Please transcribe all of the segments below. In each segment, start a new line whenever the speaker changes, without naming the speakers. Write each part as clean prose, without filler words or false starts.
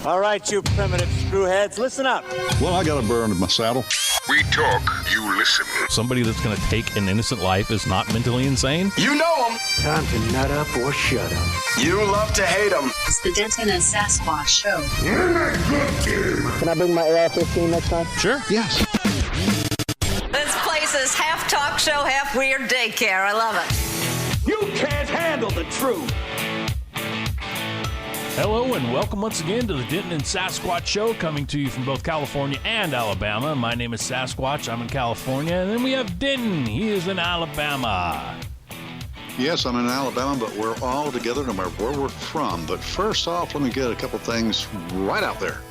All right, you primitive screwheads, listen up.
Well, I got a burr under my saddle.
We talk, you listen.
Somebody that's going to take an innocent life is not mentally insane?
You know them.
Time to nut up or shut up.
You love to hate them.
It's the Denton and Sasquatch Show.
You're a good team.
Can I bring my AR-15 next time?
Sure.
Yes.
This place is half talk show, half weird daycare. I love it.
You can't handle the truth.
Hello and welcome once again to the Denton and Sasquatch Show, coming to you from both California and Alabama. My name is Sasquatch. I'm in California. And then we have Denton. He is in Alabama.
Yes, I'm in Alabama, but we're all together no matter where we're from. But first off, let me get a couple things right out there.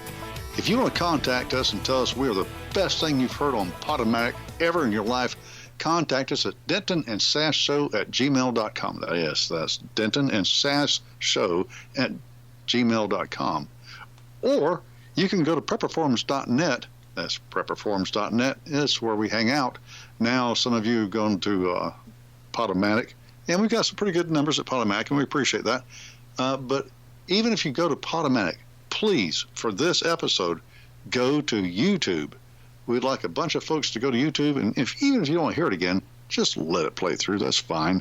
If you want to contact us and tell us we're the best thing you've heard on Podomatic ever in your life, contact us at dentonandsasshow@gmail.com. Yes, that's dentonandsasshow@gmail.com. Or you can go to prepperforms.net. That's prepperforms.net. It's where we hang out. Now, some of you are going to Podomatic, and we've got some pretty good numbers at Podomatic, and we appreciate that. But even if you go to Podomatic, please, for this episode, go to YouTube. We'd like a bunch of folks to go to YouTube, and even if you don't want to hear it again, just let it play through. That's fine,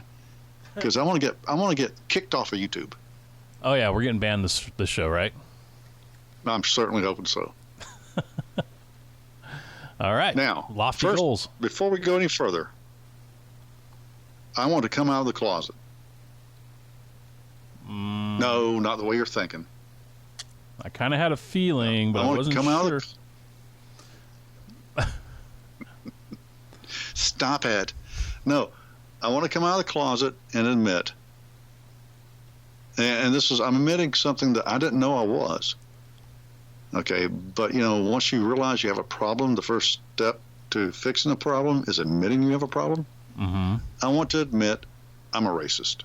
because I want to get kicked off of YouTube.
Oh, yeah, we're getting banned this show, right?
I'm certainly hoping so.
All right.
Now,
lofty
first,
goals.
Before we go any further, I want to come out of the closet. No, not the way you're thinking.
I kind of had a feeling, but I wasn't sure.
Stop it. No, I want to come out of the closet and admit, and I'm admitting something that I didn't know I was. Okay, but once you realize you have a problem, the first step to fixing the problem is admitting you have a problem.
Mm-hmm.
I want to admit I'm a racist.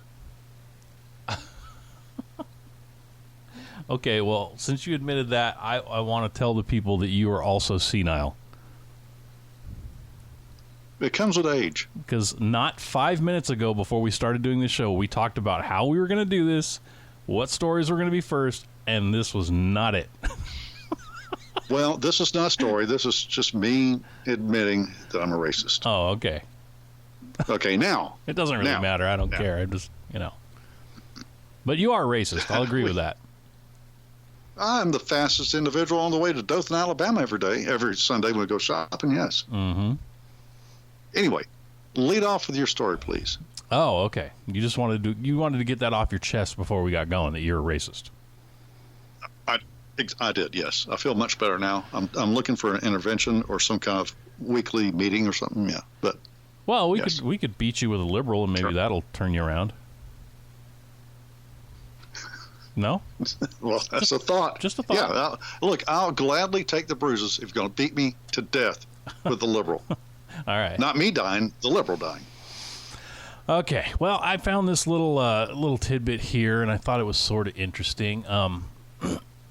Okay, well, since you admitted that, I want to tell the people that you are also senile.
It comes with age.
Because not 5 minutes ago, before we started doing the show, we talked about how we were going to do this, what stories were going to be first, and this was not it.
Well, this is not a story. This is just me admitting that I'm a racist.
Oh, okay.
Okay, now.
It doesn't really matter. I don't care. I just, But you are racist. I'll agree with that.
I'm the fastest individual on the way to Dothan, Alabama every Sunday when we go shopping, yes.
Mm-hmm.
Anyway, lead off with your story, please.
Oh, okay. You wanted to get that off your chest before we got going, that you're a racist.
I did, yes. I feel much better now. I'm looking for an intervention or some kind of weekly meeting or something, yeah. But
we could beat you with a liberal, and maybe that'll turn you around. No?
Well, that's a thought.
Just a thought.
Yeah, look, I'll gladly take the bruises if you're going to beat me to death with the liberal.
All right.
Not me dying, the liberal dying.
Okay. Well, I found this little tidbit here, and I thought it was sort of interesting. I'm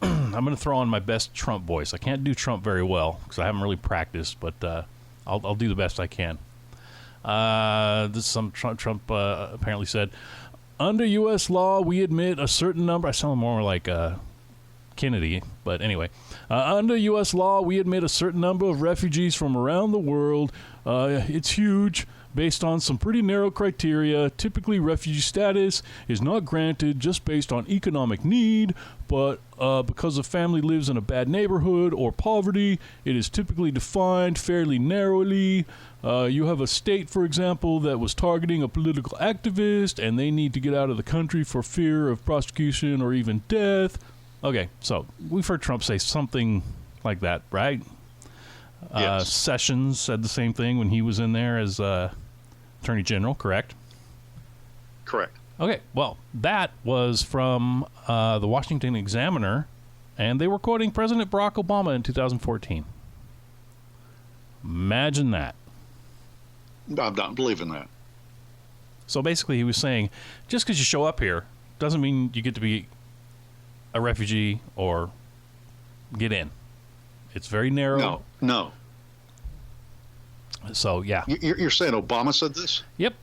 going to throw on my best Trump voice. I can't do Trump very well because I haven't really practiced, but I'll do the best I can. Trump apparently said, under U.S. law, we admit a certain number. I sound more like Kennedy, but anyway. Under U.S. law, we admit a certain number of refugees from around the world. It's huge, based on some pretty narrow criteria. Typically, refugee status is not granted just based on economic need, but because a family lives in a bad neighborhood or poverty, it is typically defined fairly narrowly. You have a state, for example, that was targeting a political activist, and they need to get out of the country for fear of prosecution or even death. Okay, so we've heard Trump say something like that, right?
Yes.
Sessions said the same thing when he was in there as Attorney General, correct?
Correct.
Okay, well, that was from the Washington Examiner, and they were quoting President Barack Obama in 2014. Imagine that.
I'm not believing that.
So basically he was saying, just because you show up here doesn't mean you get to be a refugee or get in. It's very narrow.
No.
So, yeah.
You're saying Obama said this?
Yep.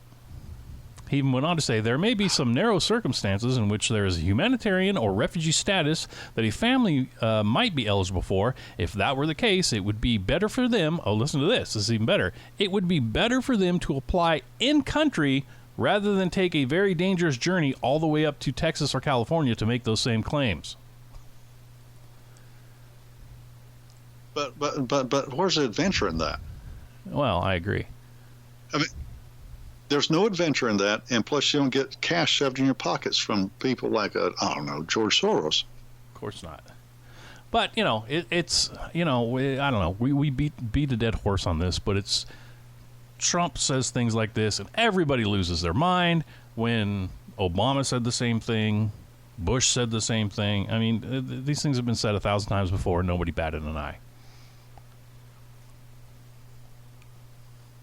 He even went on to say, there may be some narrow circumstances in which there is humanitarian or refugee status that a family might be eligible for. If that were the case, it would be better for them. Oh, listen to this. This is even better. It would be better for them to apply in country rather than take a very dangerous journey all the way up to Texas or California to make those same claims.
But where's the adventure in that?
Well, I agree.
I mean, there's no adventure in that, and plus you don't get cash shoved in your pockets from people like, I don't know, George Soros.
Of course not. But, you know, it's, you know, I don't know. We beat a dead horse on this, but it's Trump says things like this, and everybody loses their mind. When Obama said the same thing, Bush said the same thing. I mean, these things have been said 1,000 times before, and nobody batted an eye.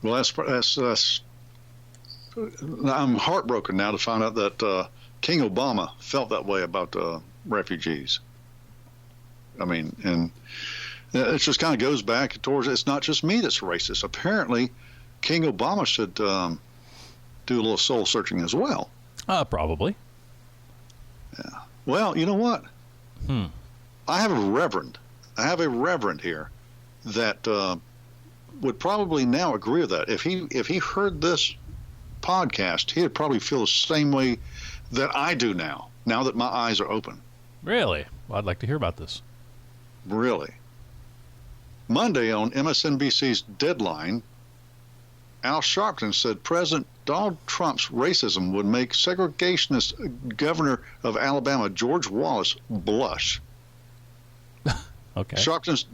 Well, that's I'm heartbroken now to find out that King Obama felt that way about refugees. I mean, and it just kind of goes back towards, it's not just me that's racist. Apparently, King Obama should do a little soul searching as well.
Probably.
Yeah. Well, you know what? I have a reverend here that would probably now agree with that. If he heard this podcast, he'd probably feel the same way that I do now that my eyes are open.
Really? Well, I'd like to hear about this.
Really. Monday on MSNBC's Deadline, Al Sharpton said President Donald Trump's racism would make segregationist governor of Alabama, George Wallace, blush.
Okay.
Sharpton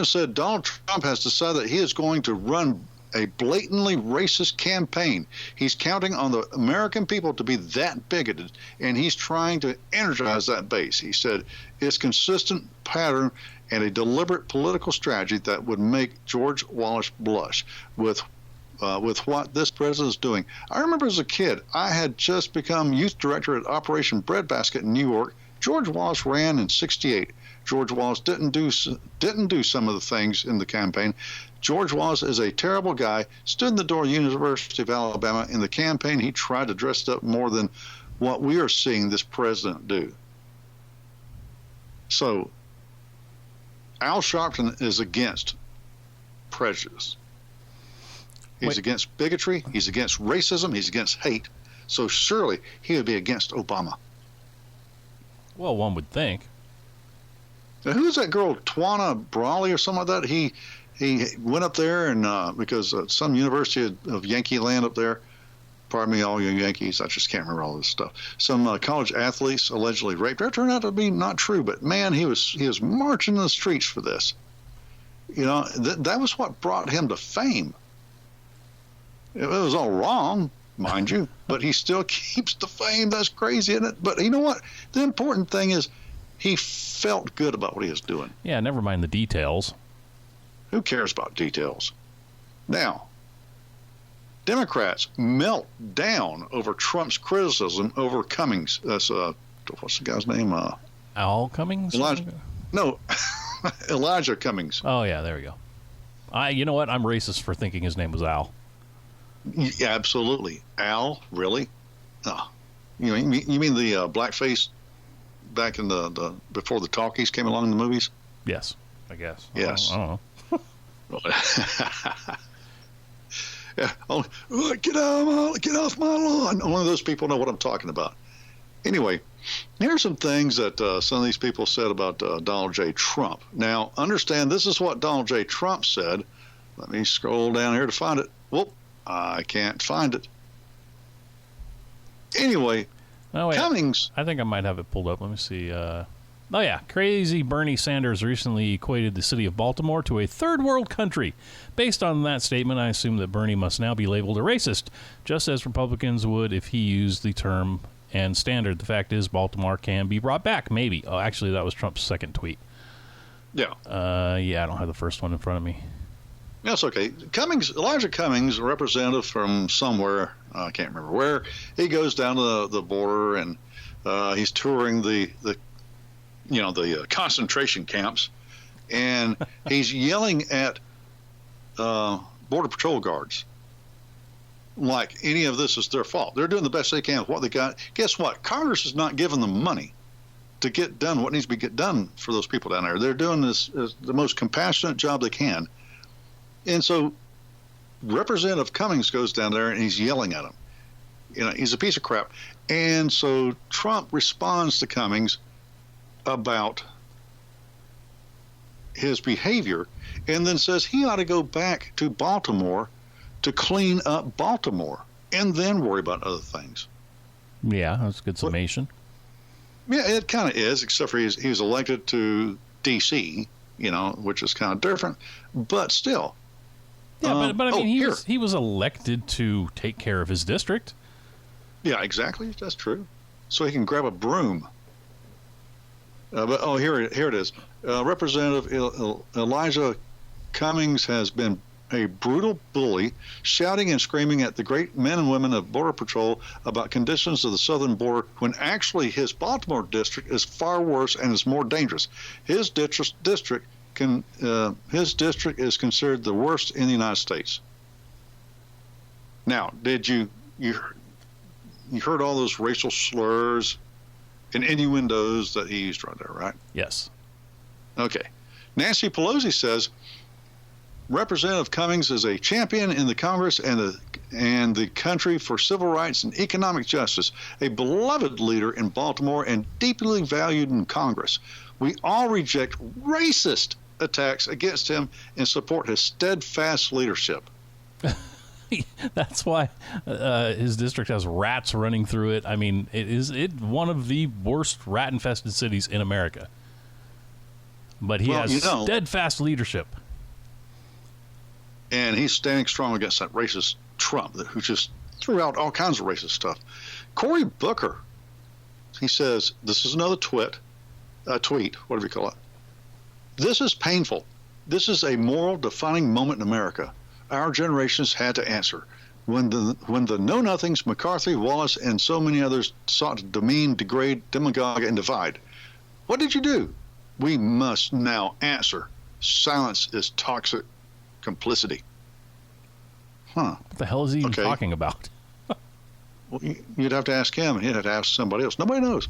said Donald Trump has decided that he is going to run a blatantly racist campaign. He's counting on the American people to be that bigoted, and he's trying to energize that base. He said it's consistent pattern and a deliberate political strategy that would make George Wallace blush with what this president is doing. I remember as a kid, I had just become youth director at Operation Breadbasket in New York. George Wallace ran in '68. George Wallace didn't do some of the things in the campaign. George Wallace is a terrible guy, stood in the door of the University of Alabama. In the campaign, he tried to dress it up more than what we are seeing this president do. So, Al Sharpton is against prejudice. He's against bigotry. He's against racism. He's against hate. So surely he would be against Obama.
Well, one would think.
Now, who's that girl, Tawana Brawley or something like that? He went up there and because some University of Yankee Land up there, pardon me, all you Yankees, I just can't remember all this stuff. Some college athletes allegedly raped. That turned out to be not true, but man, he was marching in the streets for this. You know, that was what brought him to fame. It was all wrong, mind you, but he still keeps the fame. That's crazy, isn't it? But you know what? The important thing is he felt good about what he was doing.
Yeah, never mind the details.
Who cares about details? Now, Democrats melt down over Trump's criticism over Cummings. That's what's the guy's name?
Al Cummings?
Elijah Cummings.
Oh yeah, there we go. You know what? I'm racist for thinking his name was Al.
Yeah, absolutely. Al, really? Oh. You mean the blackface back in the before the talkies came along in the movies?
Yes, I guess.
Yes.
I don't know.
Yeah. Oh, get off my lawn. One of those people know what I'm talking about. Anyway, here are some things that some of these people said about Donald J. Trump. Now, understand this is what Donald J. Trump said. Let me scroll down here to find it. Whoop, I can't find it. Anyway, Cummings.
I think I might have it pulled up. Let me see. Oh, yeah. Crazy Bernie Sanders recently equated the city of Baltimore to a third world country. Based on that statement, I assume that Bernie must now be labeled a racist, just as Republicans would if he used the term and standard. The fact is, Baltimore can be brought back. Maybe. Oh, actually, that was Trump's second tweet.
Yeah.
Yeah, I don't have the first one in front of me.
That's okay. Elijah Cummings, a representative from somewhere, I can't remember where, he goes down to the border and he's touring the concentration camps, and he's yelling at Border Patrol guards. like any of this is their fault. They're doing the best they can with what they got. Guess what? Congress is not giving them money to get done what needs to be get done for those people down there. They're doing this as the most compassionate job they can. And so Representative Cummings goes down there and he's yelling at him. You know, he's a piece of crap. And so Trump responds to Cummings about his behavior and then says he ought to go back to Baltimore to clean up Baltimore and then worry about other things.
Yeah, that's a good summation.
Yeah, it kind of is, except for he was elected to D.C., you know, which is kind of different, but still.
Yeah, but I mean, he was elected to take care of his district.
Yeah, exactly. That's true. So he can grab a broom. Here it is. Representative Elijah Cummings has been a brutal bully, shouting and screaming at the great men and women of Border Patrol about conditions of the southern border, when actually his Baltimore district is far worse and is more dangerous. His district is considered the worst in the United States. Now, did you heard all those racial slurs and innuendos that he used right there, right?
Yes.
Okay. Nancy Pelosi says Representative Cummings is a champion in the Congress and the country for civil rights and economic justice, a beloved leader in Baltimore and deeply valued in Congress. We all reject racist attacks against him and support his steadfast leadership.
That's why his district has rats running through it. I mean, it is one of the worst rat-infested cities in America. But he has steadfast leadership.
And he's standing strong against that racist Trump, who just threw out all kinds of racist stuff. Cory Booker, he says, this is another tweet, whatever you call it. This is painful. This is a moral defining moment in America. Our generations had to answer. When the know-nothings, McCarthy, Wallace, and so many others sought to demean, degrade, demagogue, and divide. What did you do? We must now answer. Silence is toxic complicity.
What the hell is he even talking about?
Well, you'd have to ask him, and he'd have to ask somebody else. Nobody knows.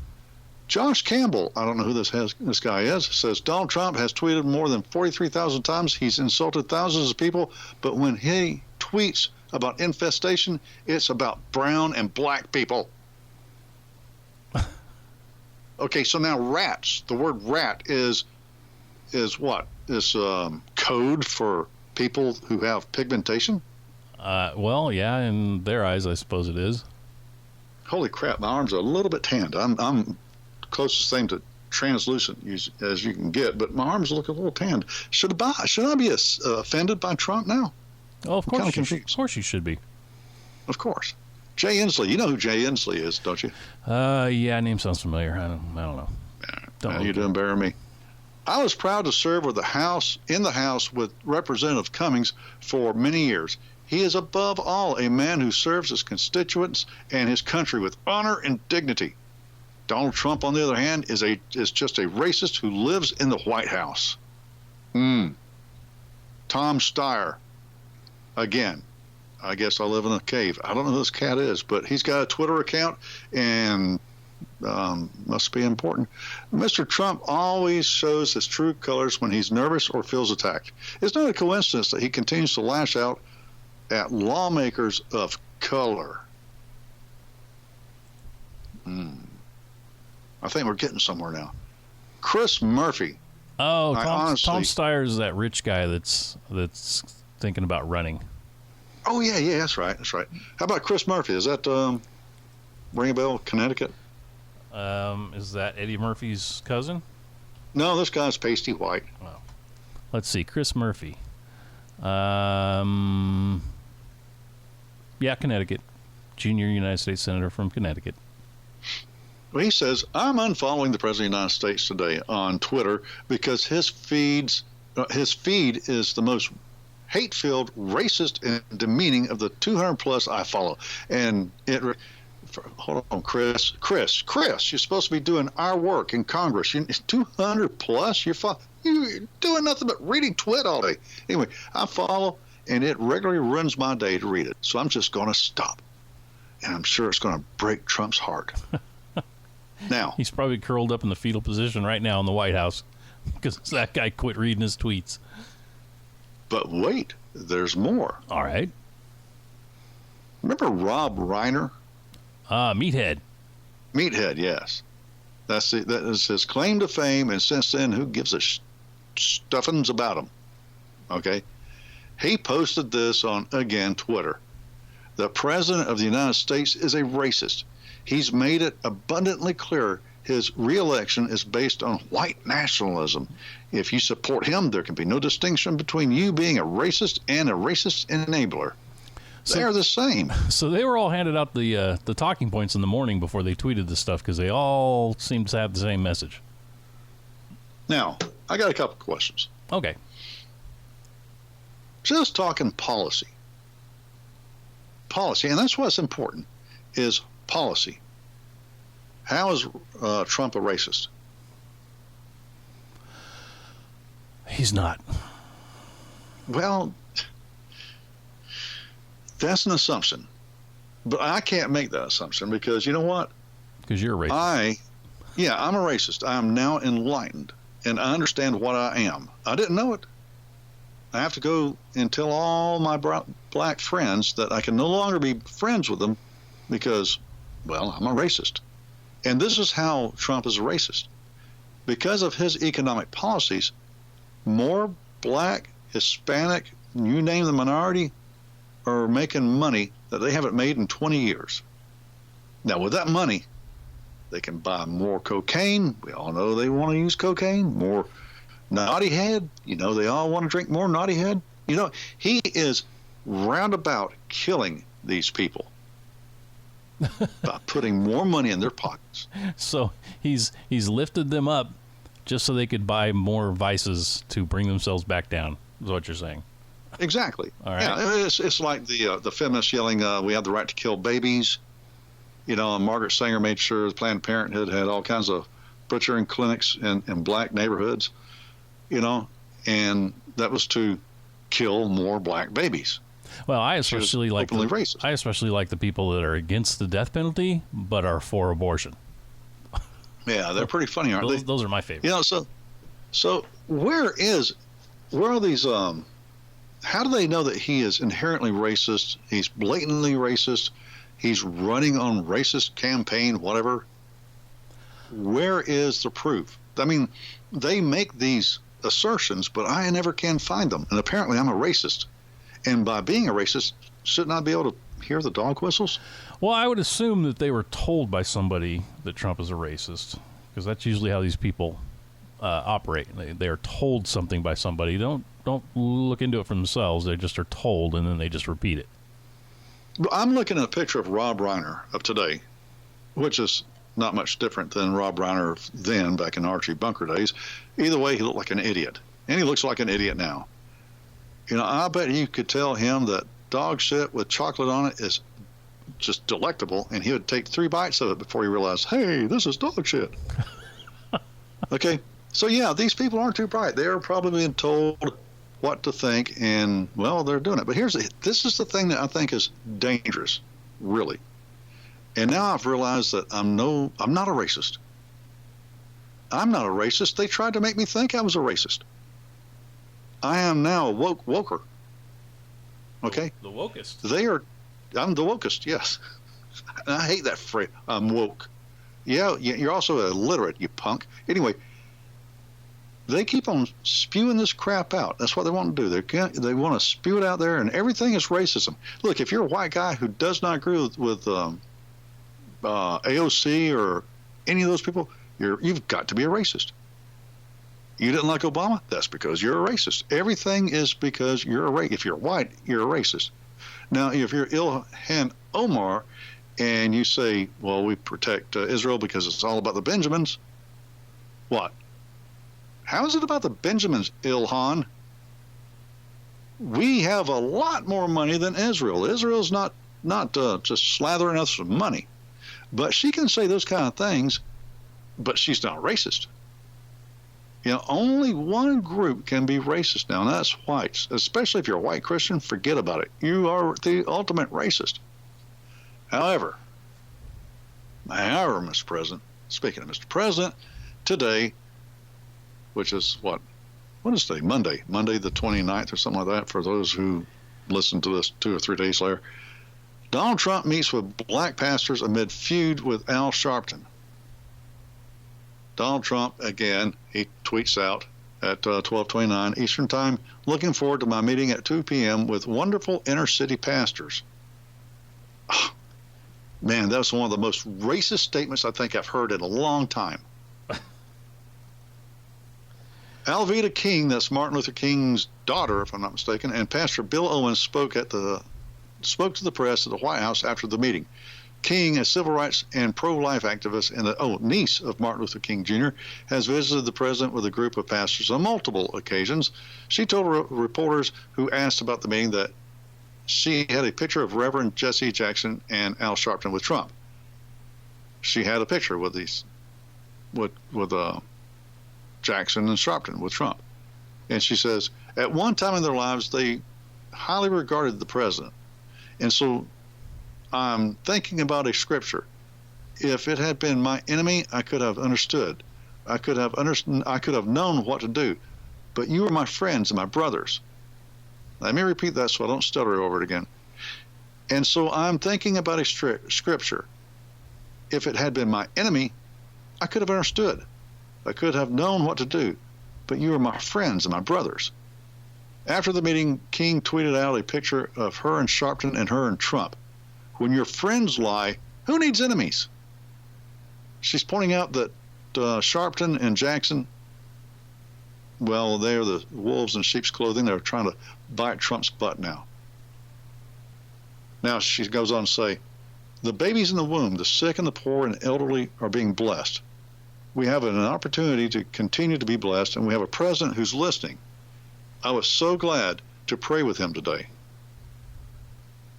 Josh Campbell, I don't know who this guy is, says Donald Trump has tweeted more than 43,000 times. He's insulted thousands of people, but when he tweets about infestation, it's about brown and black people. Okay, so now rats. The word rat is what? Is code for people who have pigmentation?
Well, yeah, in their eyes, I suppose it is.
Holy crap! My arms are a little bit tanned. I'm closest thing to translucent as you can get, but my arms look a little tanned. Should I be offended by Trump now?
Oh, of course you should be.
Of course. Jay Inslee. You know who Jay Inslee is, don't you?
Yeah, name sounds familiar. I don't know.
You didn't bury me. I was proud to serve in the House with Representative Cummings for many years. He is above all a man who serves his constituents and his country with honor and dignity. Donald Trump, on the other hand, is just a racist who lives in the White House. Tom Steyer. Again, I guess I live in a cave. I don't know who this cat is, but he's got a Twitter account and must be important. Mr. Trump always shows his true colors when he's nervous or feels attacked. It's not a coincidence that he continues to lash out at lawmakers of color. I think we're getting somewhere now. Chris Murphy.
Oh, Tom Steyer is that rich guy that's thinking about running.
Oh yeah, that's right. How about Chris Murphy? Is that ring a bell? Connecticut?
Is that Eddie Murphy's cousin?
No, this guy's pasty white.
Oh. Let's see, Chris Murphy. Yeah, Connecticut. Junior United States Senator from Connecticut.
Well, he says, I'm unfollowing the President of the United States today on Twitter because his feed is the most hate-filled, racist, and demeaning of the 200-plus I follow. And hold on, Chris, you're supposed to be doing our work in Congress. 200-plus? You're doing nothing but reading Twit all day. Anyway, I follow, and it regularly ruins my day to read it. So I'm just going to stop. And I'm sure it's going to break Trump's heart. Now,
He's probably curled up in the fetal position right now in the White House because that guy quit reading his tweets.
but wait, there's more.
All right.
Remember Rob Reiner?
Meathead.
Meathead, yes. That is his claim to fame, and since then, who gives a stuffings about him? Okay? He posted this on, again, Twitter. The President of the United States is a racist. He's made it abundantly clear his reelection is based on white nationalism. If you support him, there can be no distinction between you being a racist and a racist enabler. They're the same.
So they were all handed out the talking points in the morning before they tweeted this stuff because they all seem to have the same message.
Now, I got a couple questions.
Okay.
Just talking policy. Policy, and that's what's important, is policy. How is Trump a racist?
He's not.
Well, that's an assumption. But I can't make that assumption because you know what?
Because you're a racist.
I'm a racist. I am now enlightened, and I understand what I am. I didn't know it. I have to go and tell all my black friends that I can no longer be friends with them because, well, I'm a racist. And this is how Trump is a racist. Because of his economic policies, more black, Hispanic, you name the minority, are making money that they haven't made in 20 years. Now, with that money, they can buy more cocaine. We all know they want to use cocaine. More Naughty Head. You know, they all want to drink more Naughty Head. You know, he is roundabout killing these people by putting more money in their pockets.
So he's lifted them up just so they could buy more vices to bring themselves back down, is what you're saying.
Exactly.
All right.
Yeah, it's like the feminists yelling, we have the right to kill babies. You know, and Margaret Sanger made sure Planned Parenthood had all kinds of butchering clinics in black neighborhoods, you know, and that was to kill more black babies.
Well, I especially like
racist.
the people that are against the death penalty but are for abortion.
Yeah, they're pretty funny, aren't they?
Those are my favorites.
You know, so where are these how do they know that he is inherently racist? He's blatantly racist. He's running on racist campaign, whatever. Where is the proof? I mean, they make these assertions, but I never can find them. And apparently I'm a racist. And by being a racist, shouldn't I be able to hear the dog whistles?
Well, I would assume that they were told by somebody that Trump is a racist, because that's usually how these people operate. They are told something by somebody. Don't look into it for themselves. They just are told, and then they just repeat it.
I'm looking at a picture of Rob Reiner of today, which is not much different than Rob Reiner then, back in Archie Bunker days. Either way, he looked like an idiot, and he looks like an idiot now. You know, I bet you could tell him that dog shit with chocolate on it is just delectable, and he would take 3 bites of it before he realized, hey, this is dog shit. Okay, so yeah, these people aren't too bright. They are probably being told what to think, and, well, they're doing it. But this is the thing that I think is dangerous, really. And now I've realized that I'm not a racist. I'm not a racist. They tried to make me think I was a racist. I am now a woker. Okay?
The wokest.
I'm the wokest, yes. And I hate that phrase, I'm woke. Yeah, you're also illiterate, you punk. Anyway, they keep on spewing this crap out. That's what they want to do. They want to spew it out there, and everything is racism. Look, if you're a white guy who does not agree with AOC or any of those people, you've got to be a racist. You didn't like Obama? That's because you're a racist. Everything is because you're a racist. If you're white, you're a racist. Now, if you're Ilhan Omar and you say, well, we protect Israel because it's all about the Benjamins, what? How is it about the Benjamins, Ilhan? We have a lot more money than Israel. Israel's not just slathering us with money. But she can say those kind of things, but she's not racist. Only one group can be racist now, and that's whites. Especially if you're a white Christian, forget about it. You are the ultimate racist. However, Mr. President, speaking of Mr. President, today, which is what is today? Monday the 29th or something like that, for those who listen to this 2 or 3 days later, Donald Trump meets with black pastors amid feud with Al Sharpton. Donald Trump, again, he tweets out at 12:29 Eastern Time, looking forward to my meeting at 2 p.m. with wonderful inner-city pastors. Oh, man, that's one of the most racist statements I think I've heard in a long time. Alveda King, that's Martin Luther King's daughter, if I'm not mistaken, and Pastor Bill Owens spoke to the press at the White House after the meeting. King, a civil rights and pro-life activist and the niece of Martin Luther King Jr., has visited the president with a group of pastors on multiple occasions. She told reporters who asked about the meeting that she had a picture of Reverend Jesse Jackson and Al Sharpton with Trump. She had a picture with Jackson and Sharpton with Trump. And she says, at one time in their lives, they highly regarded the president. And so I'm thinking about a scripture. If it had been my enemy, I could have understood. I could have known what to do. But you are my friends and my brothers. Let me repeat that so I don't stutter over it again. And so I'm thinking about a scripture. If it had been my enemy, I could have understood. I could have known what to do. But you are my friends and my brothers. After the meeting, King tweeted out a picture of her and Sharpton and her and Trump. When your friends lie, who needs enemies? She's pointing out that Sharpton and Jackson, well, they are the wolves in sheep's clothing. They're trying to bite Trump's butt now. Now she goes on to say, the babies in the womb, the sick and the poor and elderly are being blessed. We have an opportunity to continue to be blessed, and we have a president who's listening. I was so glad to pray with him today.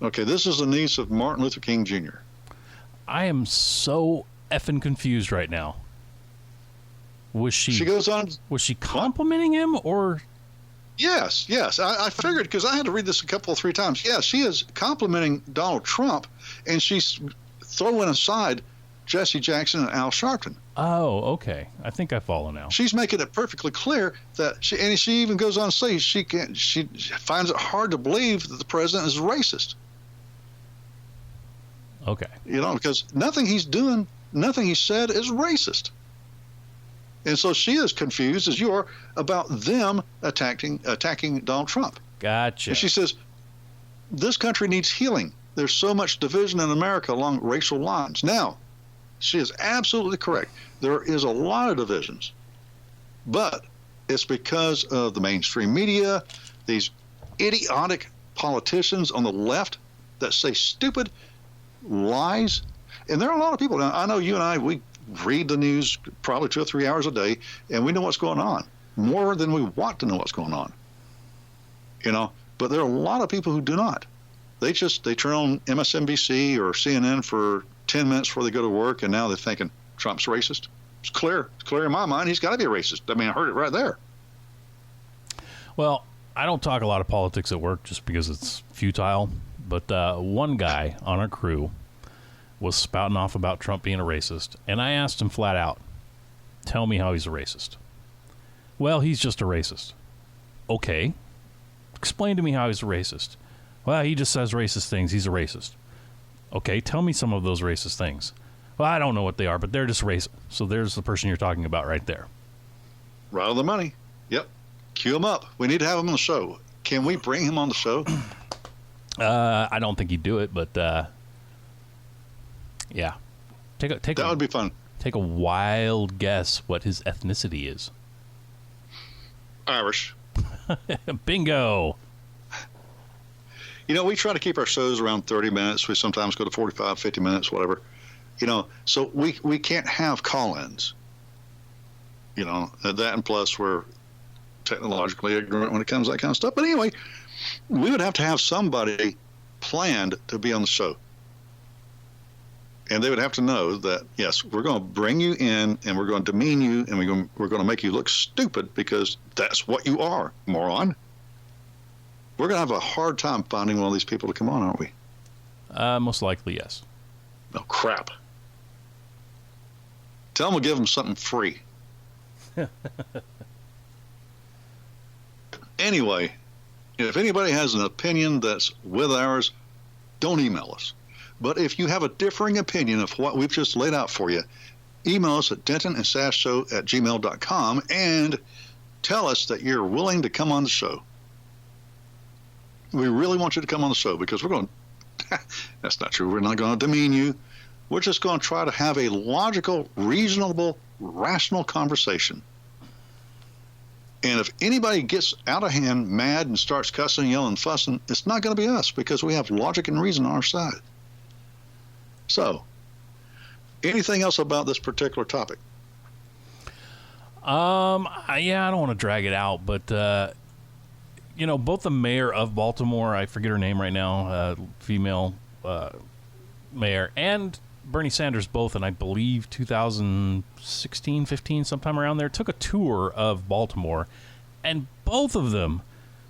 Okay, this is the niece of Martin Luther King Jr.
I am so effing confused right now. She goes on. Was she complimenting him or?
Yes. I figured because I had to read this a couple of 3 times. Yeah, she is complimenting Donald Trump, and she's throwing aside Jesse Jackson and Al Sharpton.
Oh, okay. I think I follow now.
She's making it perfectly clear that she even goes on to say she finds it hard to believe that the president is racist.
Okay.
Because nothing he said is racist. And so she is confused, as you are, about them attacking Donald Trump.
Gotcha.
And she says, this country needs healing. There's so much division in America along racial lines. Now, she is absolutely correct. There is a lot of divisions. But it's because of the mainstream media, these idiotic politicians on the left that say stupid lies. And there are a lot of people. Now, I know you and I, we read the news probably 2 or 3 hours a day, and we know what's going on more than we want to know what's going on. But there are a lot of people who do not. They turn on MSNBC or CNN for 10 minutes before they go to work, and now they're thinking Trump's racist. It's clear in my mind. He's got to be a racist. I mean, I heard it right there.
Well, I don't talk a lot of politics at work just because it's futile. But one guy on our crew was spouting off about Trump being a racist, and I asked him flat out, tell me how he's a racist. Well, he's just a racist. Okay. Explain to me how he's a racist. Well, he just says racist things. He's a racist. Okay, tell me some of those racist things. Well, I don't know what they are, but they're just racist. So there's the person you're talking about right there.
Right on the money. Yep. Cue him up. We need to have him on the show. Can we bring him on the show?
I don't think he'd do it, but yeah. That
would be fun.
Take a wild guess what his ethnicity is.
Irish.
Bingo.
We try to keep our shows around 30 minutes. We sometimes go to 45, 50 minutes, whatever. So we can't have call-ins. That and plus we're technologically ignorant when it comes to that kind of stuff. But anyway, we would have to have somebody planned to be on the show. And they would have to know that, yes, we're going to bring you in and we're going to demean you and we're going to make you look stupid because that's what you are, moron. We're going to have a hard time finding one of these people to come on, aren't we?
Most likely, yes.
Oh, crap. Tell them we'll give them something free. Anyway, if anybody has an opinion that's with ours, don't email us. But if you have a differing opinion of what we've just laid out for you, email us at dentonandsasshow@gmail.com and tell us that you're willing to come on the show. We really want you to come on the show because we're going to, that's not true, we're not going to demean you. We're just going to try to have a logical, reasonable, rational conversation. And if anybody gets out of hand, mad, and starts cussing, yelling, fussing, it's not going to be us because we have logic and reason on our side. So, anything else about this particular topic?
I don't want to drag it out, but both the mayor of Baltimore, I forget her name right now, female mayor, and Bernie Sanders both, and I believe 2016, 15, sometime around there, took a tour of Baltimore, and both of them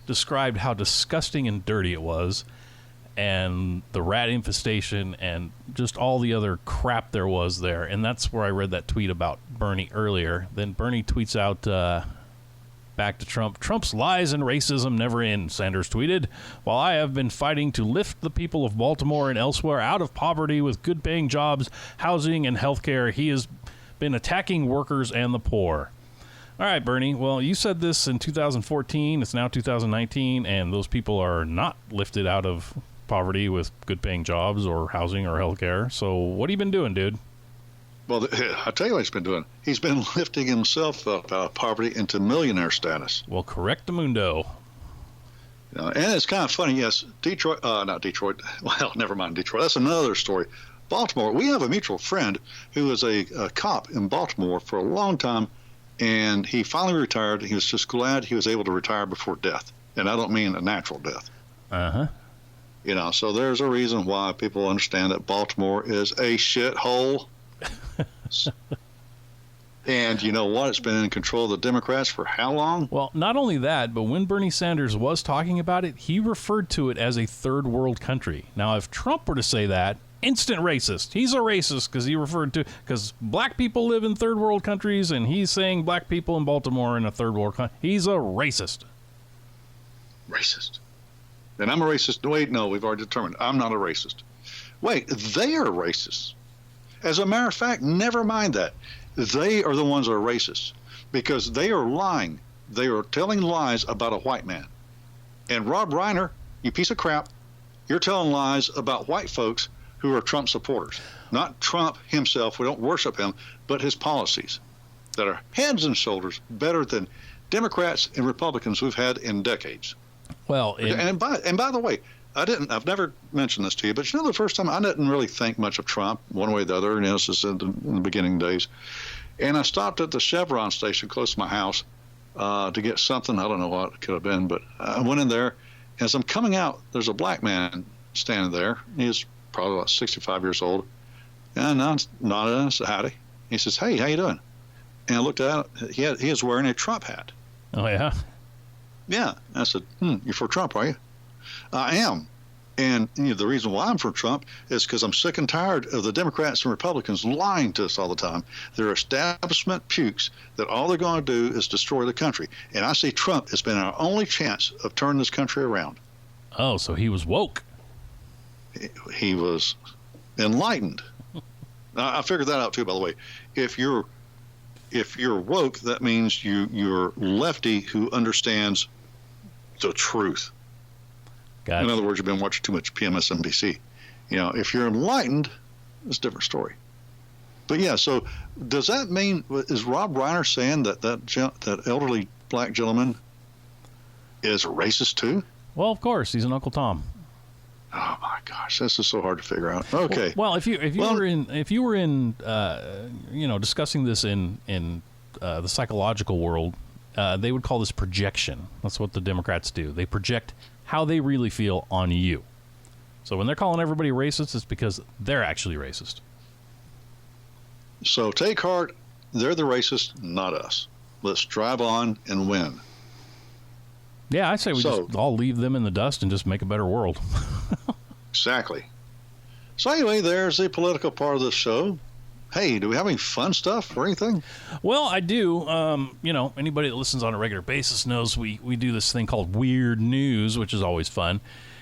described how disgusting and dirty it was, and the rat infestation, and just all the other crap there was there. And that's where I read that tweet about Bernie earlier. Then Bernie tweets out back to Trump, "Trump's lies and racism never end," Sanders tweeted. "While I have been fighting to lift the people of Baltimore and elsewhere out of poverty with good-paying jobs, housing, and health care, he has been attacking workers and the poor." All right, Bernie, well, you said this in 2014. It's now 2019, and those people are not lifted out of poverty with good-paying jobs or housing or health care. So what have you been doing, dude?
Well, I'll tell you what he's been doing. He's been lifting himself up out of poverty into millionaire status.
Well, correctamundo.
And it's kind of funny, yes, not Detroit. Well, never mind Detroit. That's another story. Baltimore, we have a mutual friend who was a cop in Baltimore for a long time, and he finally retired. He was just glad he was able to retire before death. And I don't mean a natural death.
Uh-huh.
So there's a reason why people understand that Baltimore is a shithole. And you know what? It's been in control of the Democrats for how long?
Well, not only that, but when Bernie Sanders was talking about it, he referred to it as a third world country. Now, if Trump were to say that, instant racist. He's a racist because black people live in third world countries, and he's saying black people in Baltimore in a third world country. He's a racist.
Racist. And I'm a racist. Wait, no, we've already determined I'm not a racist. Wait, they are racists. As a matter of fact, never mind that. They are the ones that are racist because they are lying. They are telling lies about a white man. And Rob Reiner, you piece of crap, you're telling lies about white folks who are Trump supporters. Not Trump himself, we don't worship him, but his policies that are heads and shoulders better than Democrats and Republicans we've had in decades.
Well,
and by the way, I've never mentioned this to you, but the first time I didn't really think much of Trump one way or the other. This is in the beginning days. And I stopped at the Chevron station close to my house to get something. I don't know what it could have been, but I went in there. As I'm coming out, there's a black man standing there. He's probably about 65 years old. And I nodded and said, howdy. He says, hey, how you doing? And I looked at it. He is wearing a Trump hat.
Oh, yeah?
Yeah. I said, you're for Trump, are you? I am. And the reason why I'm for Trump is because I'm sick and tired of the Democrats and Republicans lying to us all the time. They're establishment pukes that all they're going to do is destroy the country. And I see Trump has been our only chance of turning this country around.
Oh, so he was woke.
He was enlightened. I figured that out too, by the way. If you're woke, that means you're lefty who understands the truth.
Gotcha.
In other words, you've been watching too much PMSNBC. If you're enlightened, it's a different story. But yeah, so does that mean, is Rob Reiner saying that elderly black gentleman is racist too?
Well, of course, he's an Uncle Tom.
Oh my gosh, this is so hard to figure out. Okay.
Well, if you were in discussing this in the psychological world, they would call this projection. That's what the Democrats do. They project how they really feel on you. So when they're calling everybody racist, it's because they're actually racist.
So take heart. They're the racists, not us. Let's drive on and win.
Yeah, I say we just all leave them in the dust and just make a better world.
Exactly. So anyway, there's the political part of the show. Hey, do we have any fun stuff or anything?
Well, I do. Anybody that listens on a regular basis knows we do this thing called Weird News, which is always fun.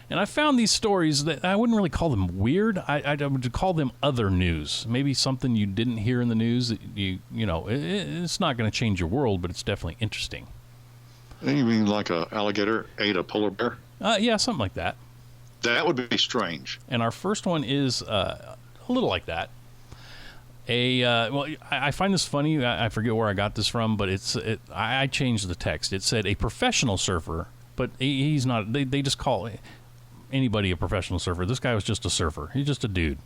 And I found these stories that I wouldn't really call them weird. I would call them other news. Maybe something you didn't hear in the news that it's not going to change your world, but it's definitely interesting.
You mean like an alligator ate a polar bear?
Yeah, something like that.
That would be strange.
And our first one is a little like that. I find this funny. I forget where I got this from, but I changed the text. It said a professional surfer, but he's not. They just call anybody a professional surfer. This guy was just a surfer. He's just a dude.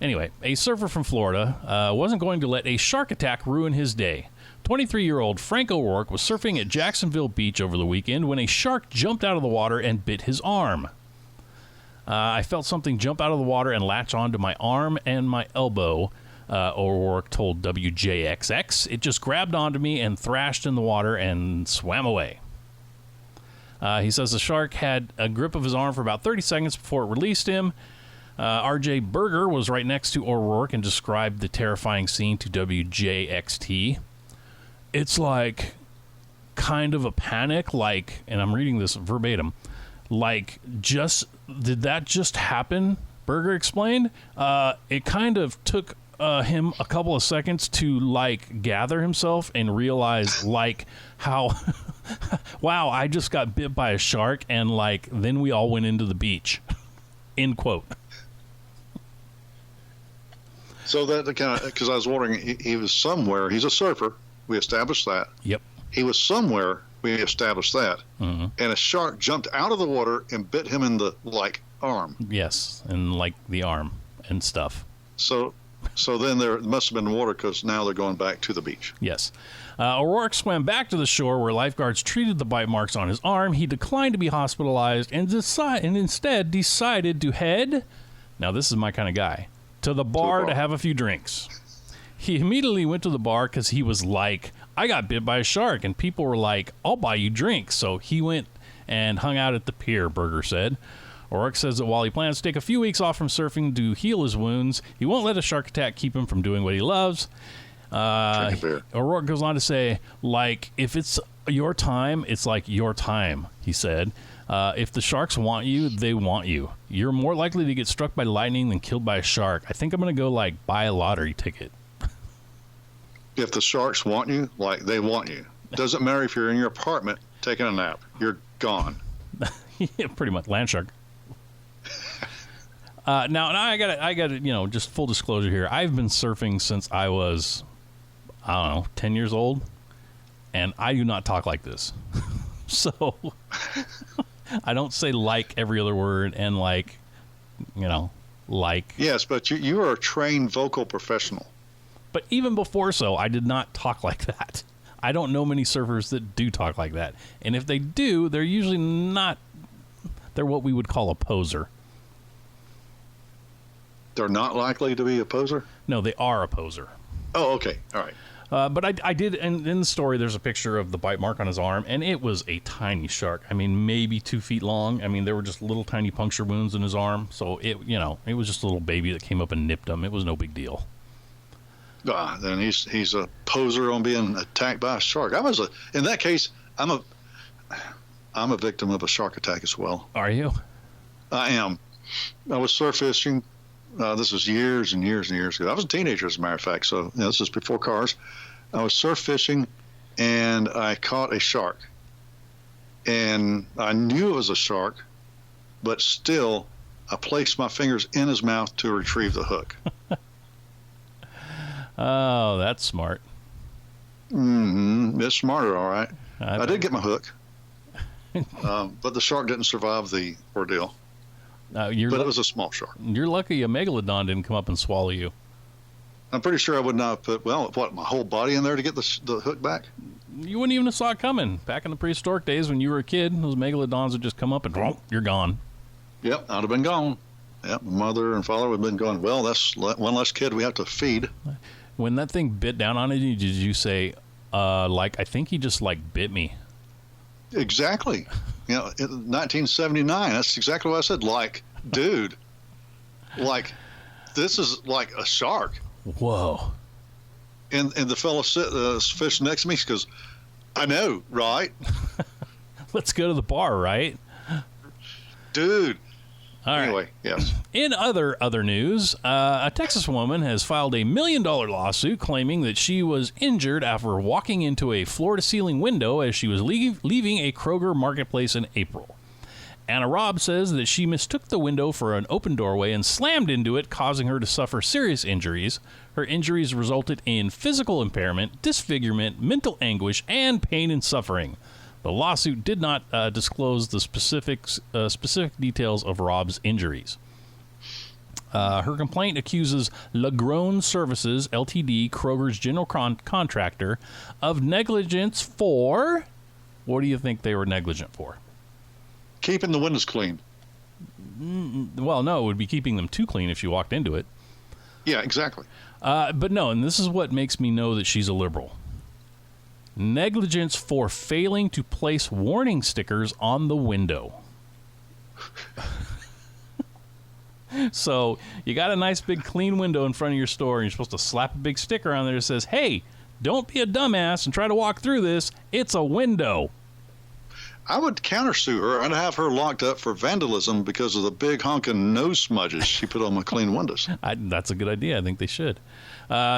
Anyway, a surfer from Florida wasn't going to let a shark attack ruin his day. 23-year-old Frank O'Rourke was surfing at Jacksonville Beach over the weekend when a shark jumped out of the water and bit his arm. I felt something jump out of the water and latch onto my arm and my elbow, O'Rourke told WJXX. It just grabbed onto me and thrashed in the water and swam away. He says the shark had a grip of his arm for about 30 seconds before it released him. RJ Berger was right next to O'Rourke and described the terrifying scene to WJXT. It's like kind of a panic, and I'm reading this verbatim, did that just happen? Berger explained. It kind of took him a couple of seconds to gather himself and realize how wow, I just got bit by a shark and then we all went into the beach. End quote.
So that because I was wondering, he was somewhere. He's a surfer. We established that.
Yep.
He was somewhere. We established that. Mm-hmm. And a shark jumped out of the water and bit him in the arm.
Yes, and the arm and stuff.
So then there must have been water because now they're going back to the beach.
Yes. O'Rourke swam back to the shore where lifeguards treated the bite marks on his arm. He declined to be hospitalized and instead decided to head, now this is my kind of guy, to the bar to have a few drinks. He immediately went to the bar because he was I got bit by a shark, and people were I'll buy you drinks. So he went and hung out at the pier, Berger said. O'Rourke says that while he plans to take a few weeks off from surfing to heal his wounds, he won't let a shark attack keep him from doing what he loves. O'Rourke goes on to say, if it's your time, it's your time, he said. If the sharks want you, they want you. You're more likely to get struck by lightning than killed by a shark. I think I'm going to go buy a lottery ticket.
If the sharks want you, they want you. Doesn't matter if you're in your apartment taking a nap. You're gone.
Yeah, pretty much. Land shark. Now I got just full disclosure here. I've been surfing since I was, 10 years old, and I do not talk like this. So I don't say every other word and
Yes, but you are a trained vocal professional.
But even before I did not talk like that. I don't know many surfers that do talk like that. And if they do, they're usually not, they're what we would call a poser.
They're not likely to be a poser?
No, they are a poser.
Oh, okay. All right.
But I did, and in the story, there's a picture of the bite mark on his arm, and it was a tiny shark. I mean, maybe 2 feet long. I mean, there were just little tiny puncture wounds in his arm. So it was just a little baby that came up and nipped him. It was no big deal.
Then he's a poser on being attacked by a shark. In that case, I'm a victim of a shark attack as well.
Are you?
I am. I was surf fishing. This was years and years and years ago. I was a teenager, as a matter of fact. So this is before cars. I was surf fishing, and I caught a shark. And I knew it was a shark, but still, I placed my fingers in his mouth to retrieve the hook.
Oh, that's smart.
Mm-hmm. It's smarter, all right. I did get my hook, but the shark didn't survive the ordeal. But it was a small shark.
You're lucky a megalodon didn't come up and swallow you.
I'm pretty sure I would not have put, my whole body in there to get the hook back?
You wouldn't even have saw it coming. Back in the prehistoric days when you were a kid, those megalodons would just come up and you're gone.
Yep, I'd have been gone. Yep, mother and father would have been going, well, that's one less kid we have to feed.
When that thing bit down on you, did you say, I think he just, bit me?
Exactly. In 1979, that's exactly what I said. Dude, this is like a shark.
Whoa.
And the fellow fishing next to me goes, I know, right?
Let's go to the bar, right?
Dude.
All right.
Anyway, yes.
In other news, a Texas woman has filed a $1 million lawsuit claiming that she was injured after walking into a floor-to-ceiling window as she was leaving a Kroger marketplace in April. Anna Robb says that she mistook the window for an open doorway and slammed into it, causing her to suffer serious injuries. Her injuries resulted in physical impairment, disfigurement, mental anguish, and pain and suffering. The lawsuit did not disclose the specific details of Robb's injuries. Her complaint accuses Lagrone Services, Ltd., Kroger's general contractor, of negligence for... What do you think they were negligent for?
Keeping the windows clean.
Well, no, it would be keeping them too clean if you walked into it.
Yeah, exactly.
But no, and this is what makes me know that she's a liberal. Negligence for failing to place warning stickers on the window. So you got a nice big clean window in front of your store, and you're supposed to slap a big sticker on there that says, hey, don't be a dumbass and try to walk through this. It's a window.
I would countersue her and have her locked up for vandalism because of the big honking nose smudges she put on my clean windows.
That's a good idea. I think they should.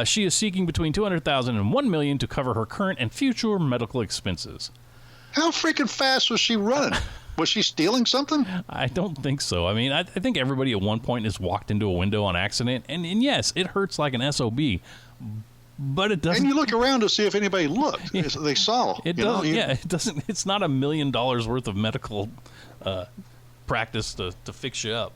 She is seeking between $200,000 and $1 million to cover her current and future medical expenses.
How freaking fast was she running? Was she stealing something?
I don't think so. I mean, I think everybody at one point has walked into a window on accident, and yes, it hurts like an SOB, but it doesn't.
And you look around to see if anybody looked. They saw.
It doesn't. Yeah, it doesn't. It's not $1 million worth of medical practice to fix you up.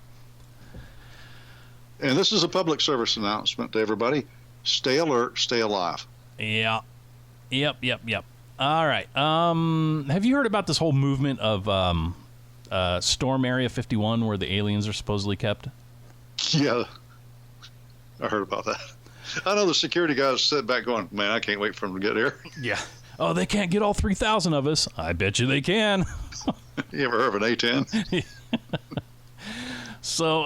And this is a public service announcement to everybody. Stay alert, stay alive.
Yeah. Yep. All right. Have you heard about this whole movement of Storm Area 51 where the aliens are supposedly kept?
Yeah. I heard about that. I know the security guys sit back going, man, I can't wait for them to get here.
Yeah. Oh, they can't get all 3,000 of us. I bet you they can.
You ever heard of an A-10?
So,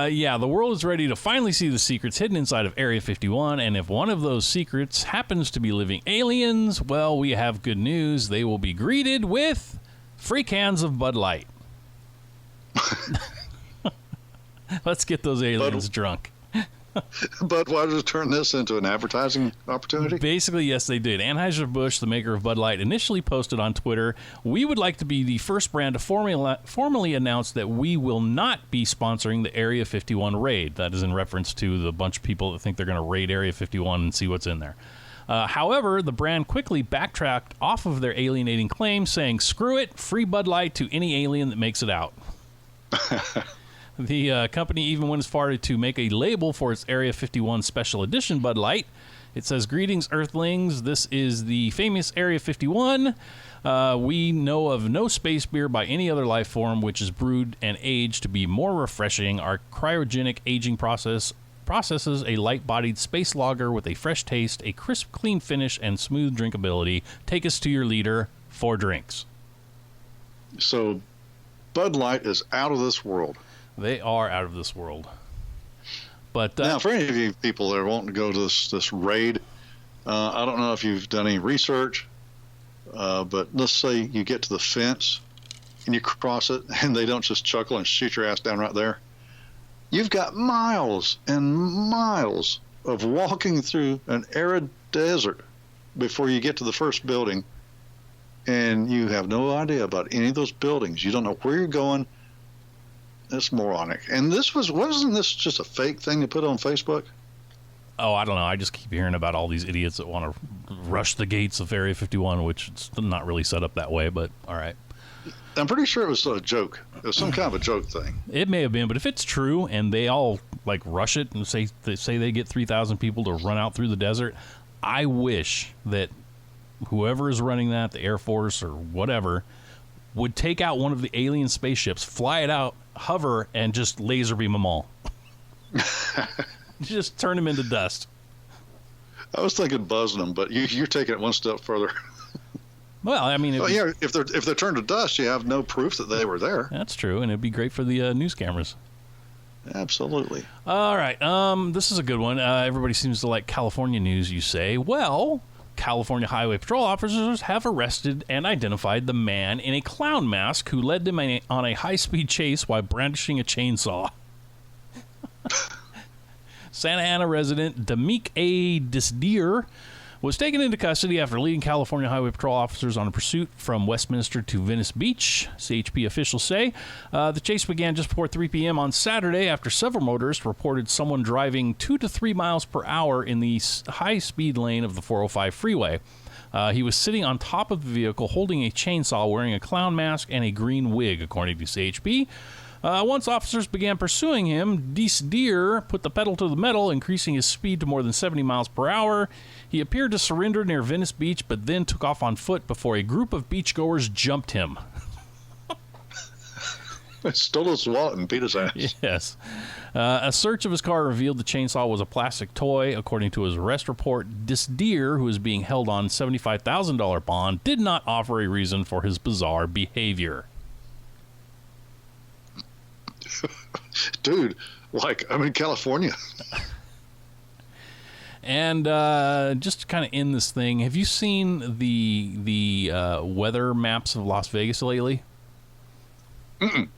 the world is ready to finally see the secrets hidden inside of Area 51, and if one of those secrets happens to be living aliens, well, we have good news. They will be greeted with free cans of Bud Light. Let's get those aliens drunk.
But why did it turn this into an advertising opportunity?
Basically, yes, they did. Anheuser-Busch, the maker of Bud Light, initially posted on Twitter, "We would like to be the first brand to formally announce that we will not be sponsoring the Area 51 raid." That is in reference to the bunch of people that think they're going to raid Area 51 and see what's in there. However, the brand quickly backtracked off of their alienating claim, saying, "Screw it, free Bud Light to any alien that makes it out." The company even went as far to make a label for its Area 51 Special Edition Bud Light. It says, "Greetings, Earthlings. This is the famous Area 51. We know of no space beer by any other life form which is brewed and aged to be more refreshing. Our cryogenic aging processes a light-bodied space lager with a fresh taste, a crisp, clean finish, and smooth drinkability. Take us to your leader for drinks."
So Bud Light is out of this world.
They are out of this world. But
now, for any of you people that are wanting to go to this raid, I don't know if you've done any research, but let's say you get to the fence and you cross it, and they don't just chuckle and shoot your ass down right there. You've got miles and miles of walking through an arid desert before you get to the first building, and you have no idea about any of those buildings. You don't know where you're going. It's moronic. And wasn't this just a fake thing to put on Facebook?
Oh, I don't know. I just keep hearing about all these idiots that want to rush the gates of Area 51, which is not really set up that way, but all right.
I'm pretty sure it was a joke. It was some kind of a joke thing.
It may have been, but if it's true and they all rush it and say they get 3,000 people to run out through the desert, I wish that whoever is running that, the Air Force or whatever, would take out one of the alien spaceships, fly it out, hover, and just laser beam them all. Just turn them into dust.
I was thinking buzzing them, but you're taking it one step further.
Well, I mean,
if they're turned to dust, you have no proof that they were there.
That's true, and it'd be great for the news cameras.
Absolutely.
All right, this is a good one. Everybody seems to like California news, you say. Well, California Highway Patrol officers have arrested and identified the man in a clown mask who led them on a high-speed chase while brandishing a chainsaw. Santa Ana resident Demik A. Disdeer was taken into custody after leading California Highway Patrol officers on a pursuit from Westminster to Venice Beach, CHP officials say. The chase began just before 3 p.m. on Saturday after several motorists reported someone driving 2 to 3 miles per hour in the high-speed lane of the 405 freeway. He was sitting on top of the vehicle holding a chainsaw, wearing a clown mask and a green wig, according to CHP. Once officers began pursuing him, Disdeer put the pedal to the metal, increasing his speed to more than 70 miles per hour. He appeared to surrender near Venice Beach, but then took off on foot before a group of beachgoers jumped him.
Stole his wallet and beat his ass.
Yes. A search of his car revealed the chainsaw was a plastic toy. According to his arrest report, Disdeer, who is being held on $75,000 bond, did not offer a reason for his bizarre behavior.
Dude, I'm in California.
And just to kind of end this thing, have you seen the weather maps of Las Vegas lately?
Mm-mm.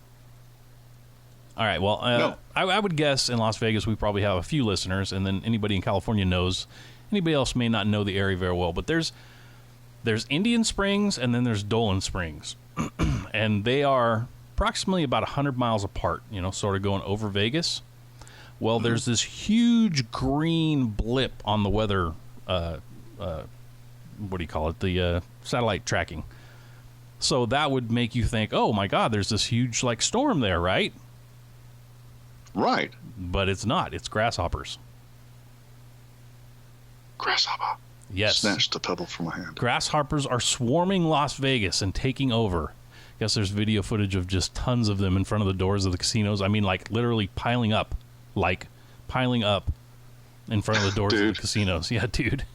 All right, well,
no.
I would guess in Las Vegas we probably have a few listeners, and then anybody in California knows. Anybody else may not know the area very well, but there's Indian Springs and then there's Dolan Springs. And they are approximately about 100 miles apart, sort of going over Vegas. Well, there's this huge green blip on the weather, what do you call it, the satellite tracking. So that would make you think, oh, my God, there's this huge, storm there, right?
Right.
But it's not. It's grasshoppers.
Grasshopper.
Yes.
Snatched the pebble from my hand.
Grasshoppers are swarming Las Vegas and taking over. I guess there's video footage of just tons of them in front of the doors of the casinos. I mean, literally piling up in front of the doors of the casinos. Yeah, dude.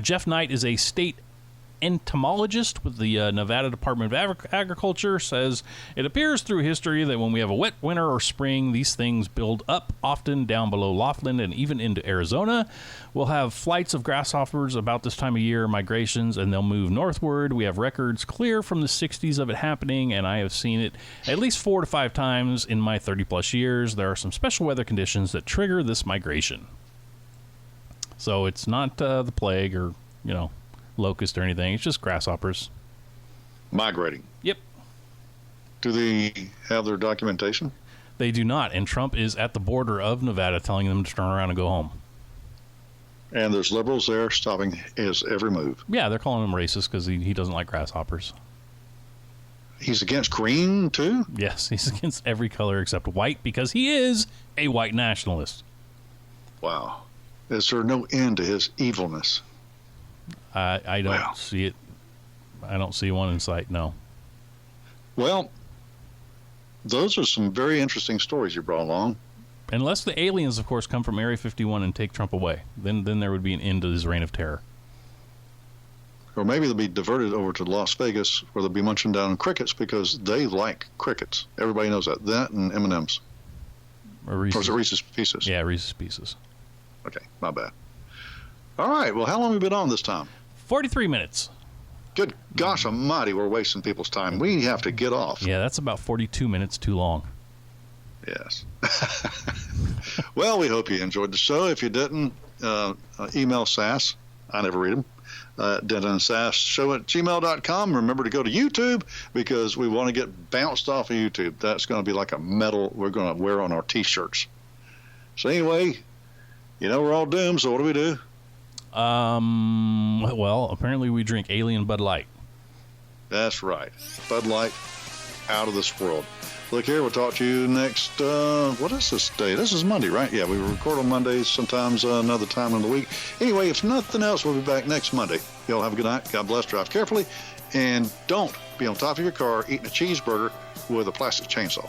Jeff Knight is a state entomologist with the Nevada Department of Agriculture, says it appears through history that when we have a wet winter or spring, these things build up, often down below Laughlin and even into Arizona. We'll have flights of grasshoppers about this time of year, migrations, and they'll move northward. We have records clear from the 60s of it happening, and I have seen it at least 4 to 5 times in my 30-plus years. There are some special weather conditions that trigger this migration. So it's not the plague or, locust or anything. It's just grasshoppers
migrating.
Yep.
Do they have their documentation?
They do not, and Trump is at the border of Nevada telling them to turn around and go home.
And there's liberals there stopping his every move.
Yeah, they're calling him racist because he doesn't like grasshoppers.
He's against green too?
Yes, he's against every color except white because he is a white nationalist.
Wow. Is there no end to his evilness?
I don't see it. I don't see one in sight, no.
Well, those are some very interesting stories you brought along.
Unless the aliens, of course, come from Area 51 and take Trump away. Then there would be an end to his reign of terror.
Or maybe they'll be diverted over to Las Vegas where they'll be munching down crickets because they like crickets. Everybody knows that. That and M&M's. Or is it Reese's Pieces?
Yeah, Reese's Pieces.
Okay, my bad. All right, well, how long have we been on this time?
43 minutes.
Good gosh almighty, we're wasting people's time. We have to get off.
Yeah, that's about 42 minutes too long.
Yes. Well, we hope you enjoyed the show. If you didn't, email Sass. I never read them. Denton and Sass show at gmail.com. Remember to go to YouTube because we want to get bounced off of YouTube. That's going to be like a medal we're going to wear on our T-shirts. So anyway, we're all doomed, so what do we do?
Well, apparently we drink Alien Bud Light.
That's right. Bud Light, out of this world. Look here, we'll talk to you next, what is this day? This is Monday, right? Yeah, we record on Mondays, sometimes another time in the week. Anyway, if nothing else, we'll be back next Monday. Y'all have a good night. God bless. Drive carefully. And don't be on top of your car eating a cheeseburger with a plastic chainsaw.